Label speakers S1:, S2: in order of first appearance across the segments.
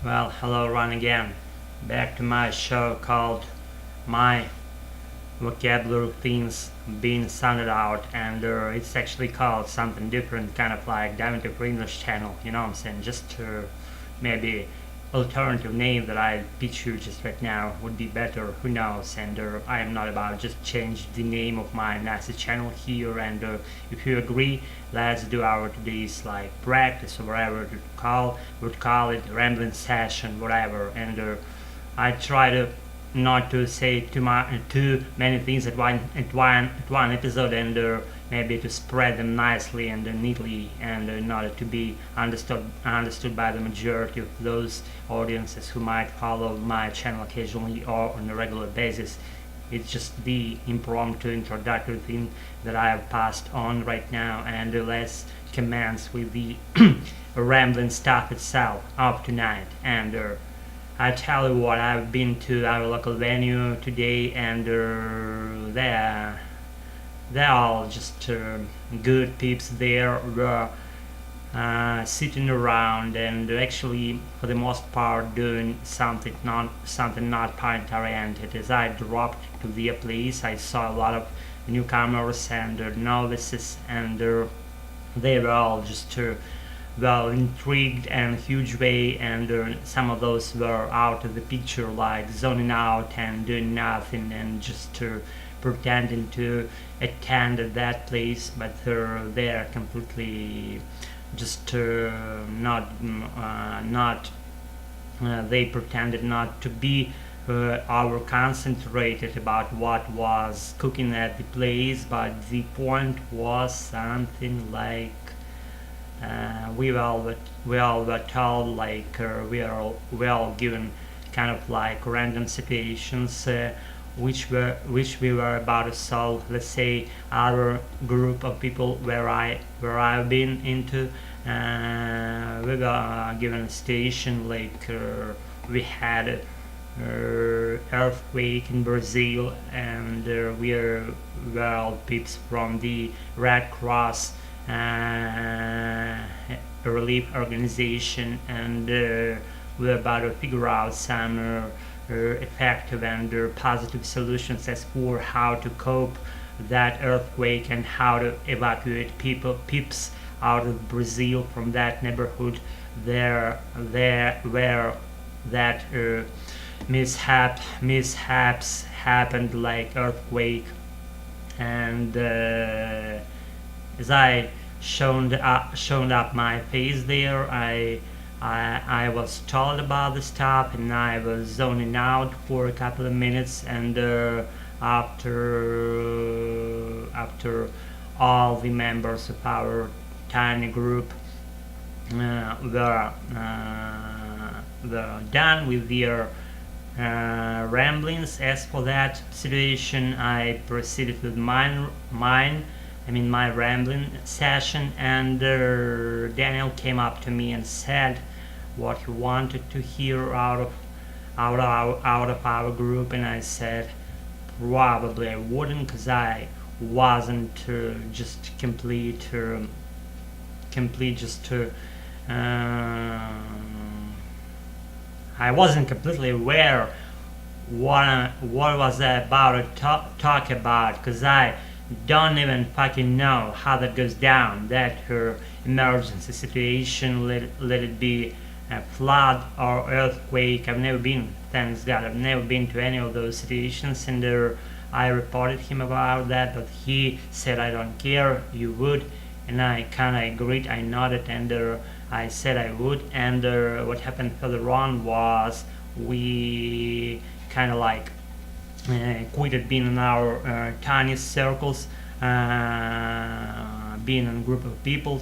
S1: Well, hello, Ron again. Back to my show called My Vocabulary Things Being Sounded Out, and it's actually called something different, kind of like Diving to English channel, you know what I'm saying? Just maybe alternative name that I pitch you just right now would be better, who knows, and I am not about just change the name of my nasty channel here, and if you agree, let's do our today's like practice or whatever to would call it rambling session, whatever, and I try to not to say too many things at one episode, and maybe to spread them nicely and neatly, and in order to be understood by the majority of those audiences who might follow my channel occasionally or on a regular basis. It's just the impromptu introductory thing that I have passed on right now, and let's commence with the rambling stuff itself of tonight. And I tell you what, I've been to our local venue today, and they're all just good peeps there. Were sitting around and actually, for the most part, doing something not point oriented. As I dropped to their place, I saw a lot of newcomers and novices, and they were all just well intrigued in a huge way, and some of those were out of the picture, like zoning out and doing nothing and just pretending to attend at that place, but they're completely just not they pretended not to be over concentrated about what was cooking at the place, but the point was something like we all were told, like we all given kind of like random situations which we were about to solve. Let's say our group of people where I've been into, we were given a situation like we had a earthquake in Brazil, and we are all peeps from the Red Cross relief organization, and we're about to figure out some effective and positive solutions as for how to cope that earthquake and how to evacuate peeps out of Brazil from that neighborhood there where that mishaps happened, like earthquake. And as I shown up my face there, I was told about the stuff, and I was zoning out for a couple of minutes, and after all the members of our tiny group were done with their ramblings. As for that situation, I proceeded with my rambling session, and Daniel came up to me and said what he wanted to hear out of our group, and I said probably I wouldn't, because I wasn't just complete just I wasn't completely aware what was I about to talk about, because I don't even fucking know how that goes down, that her emergency situation, let it be a flood or earthquake. I've never been, thanks God, I've never been to any of those situations, and I reported him about that, but he said I don't care, you would, and I kinda agreed. I nodded, and I said I would, and what happened further on was we kinda like quitted being in our tiny circles, being in group of people,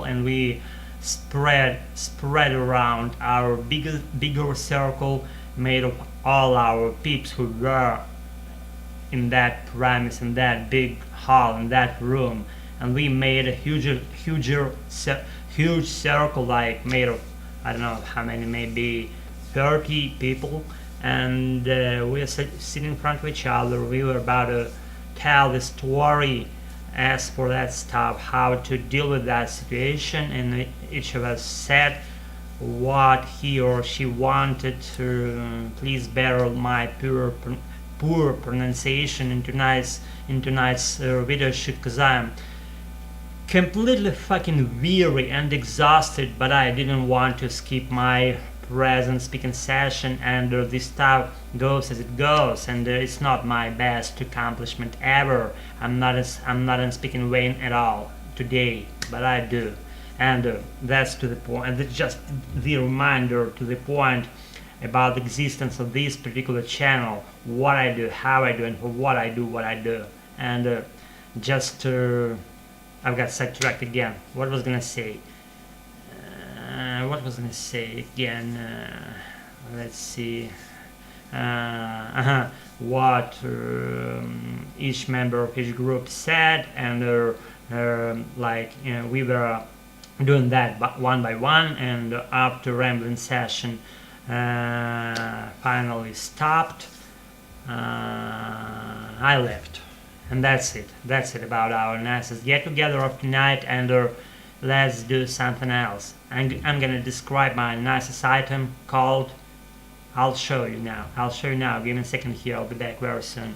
S1: and we spread around our bigger circle made of all our peeps who were in that premise, in that big hall, in that room, and we made a huge circle, like made of, I don't know how many, maybe 30 people, and we were sitting in front of each other. We were about to tell the story as for that stuff, how to deal with that situation, and each of us said what he or she wanted. Please bear my poor pronunciation into nice videos, because I'm completely fucking weary and exhausted, but I didn't want to skip my present speaking session, and this stuff goes as it goes, and it's not my best accomplishment ever. I'm not in speaking vein at all today, but I do, and that's to the point, and it's just the reminder to the point about the existence of this particular channel, what I do, how I do, and for what I do, and just I've got sidetracked again. What was gonna say? Again? Let's see. What each member of each group said, and we were doing that one by one, and after rambling session finally stopped, I left. And that's it about our nice get together of tonight, and let's do something else. I'm gonna describe my nicest item called, I'll show you now, give me a second here, I'll be back very soon.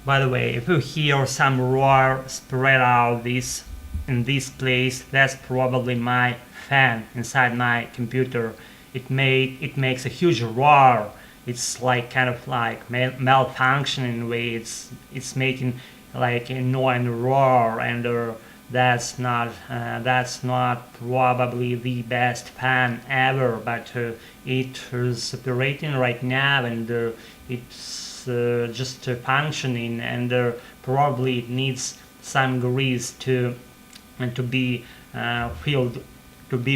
S1: By the way, if you hear some roar spread out in this place, that's probably my fan inside my computer. It makes a huge roar. It's like kind of like malfunctioning in a way. It's making like an annoying roar, and that's not probably the best fan ever, but it is operating right now, and it's just functioning, and probably it needs some grease to be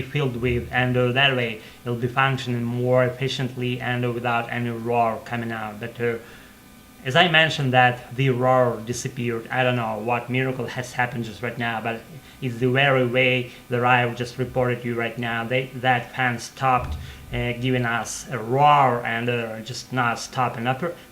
S1: filled with, and that way it'll be functioning more efficiently and without any roar coming out. But as I mentioned that the roar disappeared, I don't know what miracle has happened just right now, but it's the very way that I've just reported to you right now. That fan stopped giving us a roar, and just not stopping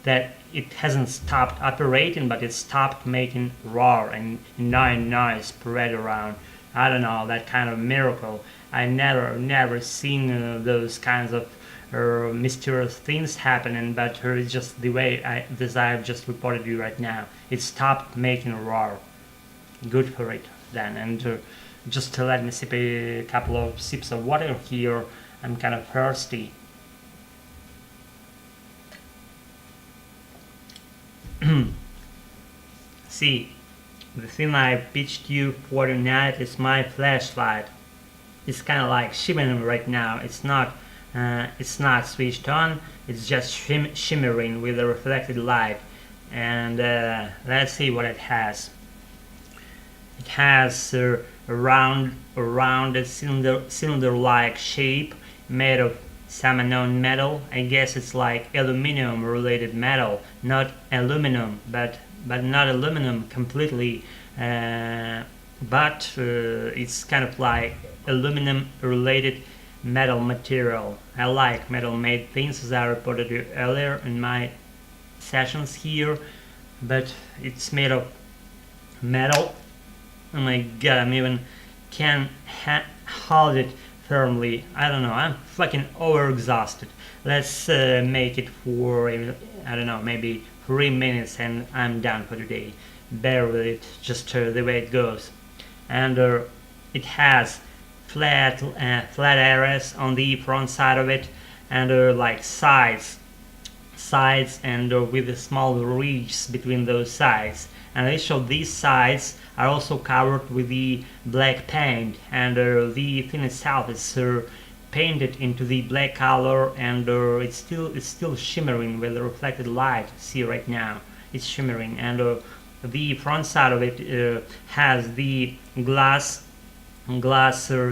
S1: that it hasn't stopped operating, but it stopped making roar and noise spread around. I don't know, that kind of miracle. I never seen those kinds of mysterious things happening, but it's just the way I've just reported you right now. It stopped making a roar. Good for it then. And just let me sip a couple of sips of water here. I'm kind of thirsty. See, the thing I pitched you for tonight is my flashlight. It's kind of like shimmering right now. It's not switched on. It's just shimmering with a reflected light. And let's see what it has. It has a rounded cylinder-like shape made of some unknown metal. I guess it's like aluminum-related metal, not aluminum, but not aluminum completely, but it's kind of like aluminum related metal material. I like metal made things, as I reported you earlier in my sessions here, but it's made of metal. Oh my god, I'm even can't hold it firmly. I don't know, I'm fucking overexhausted. Let's make it for, I don't know, maybe 3 minutes and I'm done for today. Bear with it, just the way it goes. And it has flat areas on the front side of it, and like sides, and with a small ridges between those sides. And each of these sides are also covered with the black paint, and the thing itself is painted into the black color, and it's still shimmering with the reflected light. See right now, it's shimmering, and the front side of it has the glass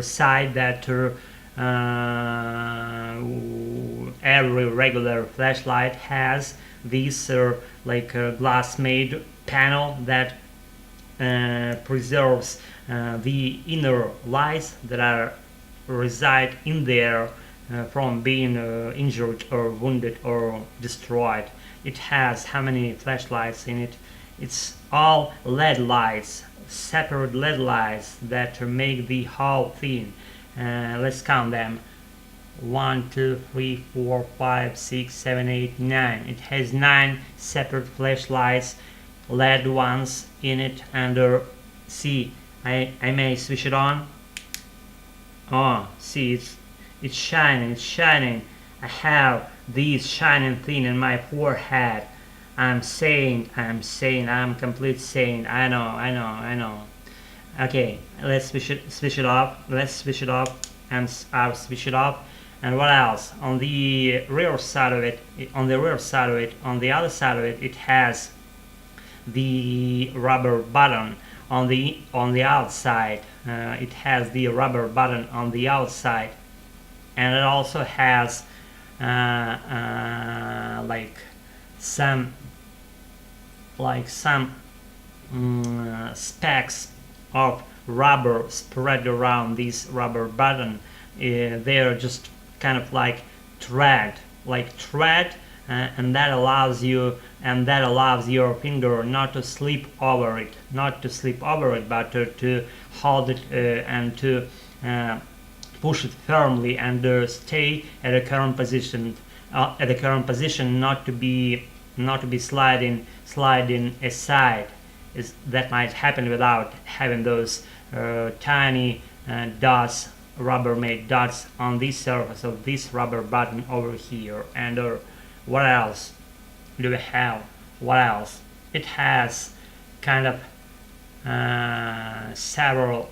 S1: side that every regular flashlight has. This like a glass made panel that preserves the inner lights that are reside in there from being injured or wounded or destroyed. It has how many flashlights in it? It's all LED lights, separate LED lights that make the whole thing. Let's count them. 1, 2, 3, 4, 5, 6, 7, 8, 9. It has 9 separate flashlights, LED ones in it, and see, I may switch it on. Oh, see, it's shining, it's shining. I have this shining thing in my forehead. I'm complete saint. I know. Okay, let's switch it off. Let's switch it off, and I'll switch it off. And what else? On the rear side of it, on the other side of it, it has the rubber button on the outside. It has the rubber button on the outside, and it also has like some specks of rubber spread around this rubber button. They're just kind of like thread, and that allows your finger not to slip over it, but to hold it and to push it firmly and stay at the current position, not to be sliding aside. That might happen without having those tiny dots, Rubbermaid dots on the surface of this rubber button over here. And what else do we have? What else? It has kind of several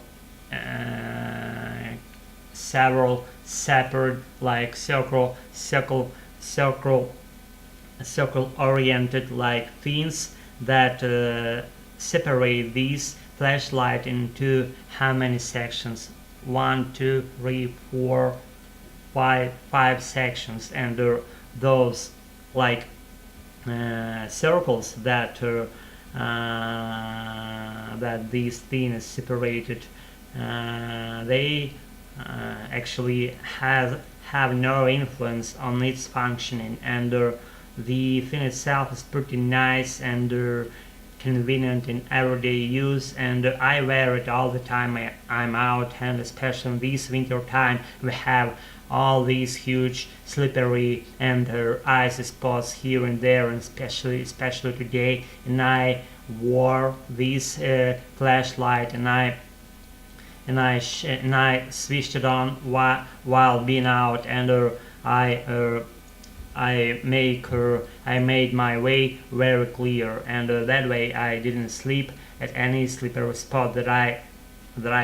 S1: separate, like circle oriented like things that separate these flashlight into how many sections? 1, 2, 3, 4, 5 sections, and those like circles that that these things separated, they actually have no influence on its functioning, and the thing itself is pretty nice and convenient in everyday use, and I wear it all the time I'm out, and especially in this winter time we have all these huge slippery and icy spots here and there, and especially today, and I wore this flashlight and I switched it on while being out, and I made my way very clear, and that way I didn't sleep at any slippery spot that I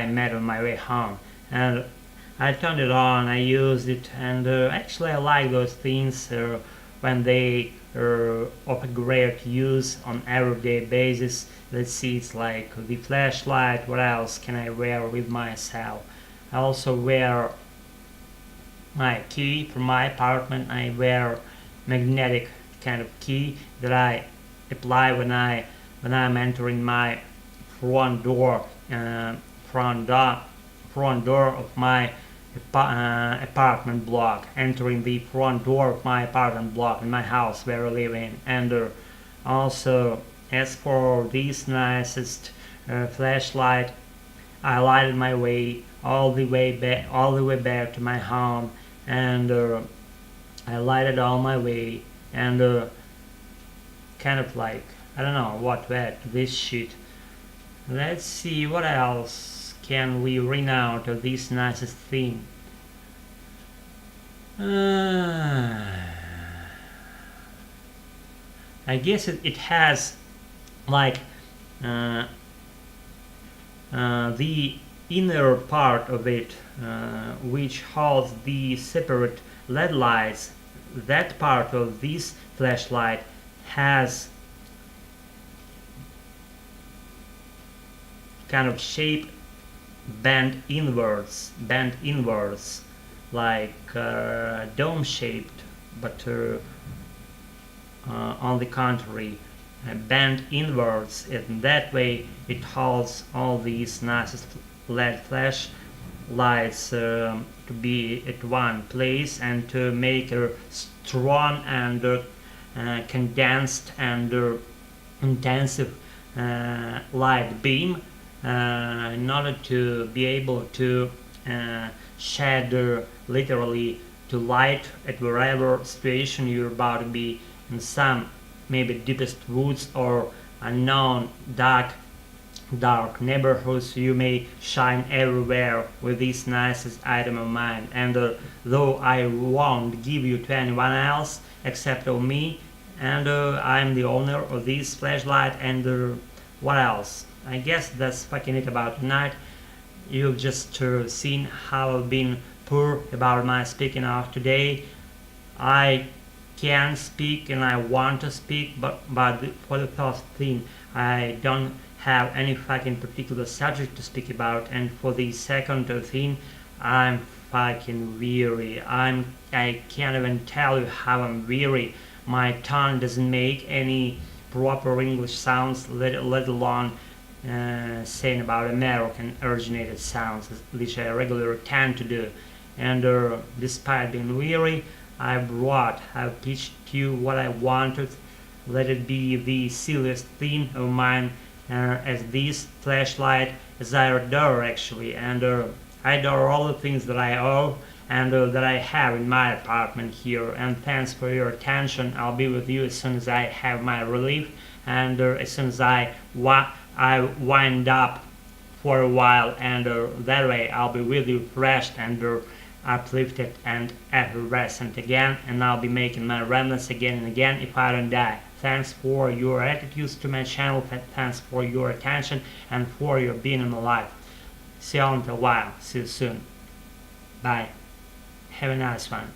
S1: met on my way home. And I turned it on, I used it, and actually I like those things when they are of a great use on everyday basis. Let's see, it's like the flashlight. What else can I wear with myself? I also wear my key from my apartment. I wear magnetic kind of key that I apply when I'm entering my front door of my apartment block, entering the front door of my apartment block in my house where I live in. And also, as for this nicest flashlight, I lighted my way all the way back to my home, and I lighted all my way, and kind of like, I don't know what to add to this shit. Let's see, what else can we ring out of this nicest thing? I guess it has like the inner part of it, which holds the separate LED lights. That part of this flashlight has kind of shape bent inwards, like dome shaped, but on the contrary, bent inwards. In that way it holds all these nice LED flash lights to be at one place, and to make a strong and condensed and intensive light beam in order to be able to shed literally to light at wherever situation you're about to be, in some maybe deepest woods or unknown dark neighborhoods. You may shine everywhere with this nicest item of mine, and though I won't give you to anyone else except of me, and I'm the owner of this flashlight, and what else? I guess that's fucking it about tonight. You've just seen how I've been poor about my speaking out today. I can speak and I want to speak, but for the first thing, I don't have any fucking particular subject to speak about, and for the second thing, I'm fucking weary. I can't even tell you how I'm weary. My tongue doesn't make any proper English sounds, let alone saying about American originated sounds, which I regularly tend to do. And despite being weary, I've pitched you what I wanted. Let it be the silliest thing of mine, as this flashlight, as I adore actually, and I adore all the things that I owe and that I have in my apartment here. And thanks for your attention. I'll be with you as soon as I have my relief, and as soon as I wind up for a while, and that way I'll be really refreshed and uplifted and effervescent again, and I'll be making my ramblings again and again if I don't die. Thanks for your attitudes to my channel, thanks for your attention, and for your being in my life. See you all in a while. See you soon. Bye. Have a nice one.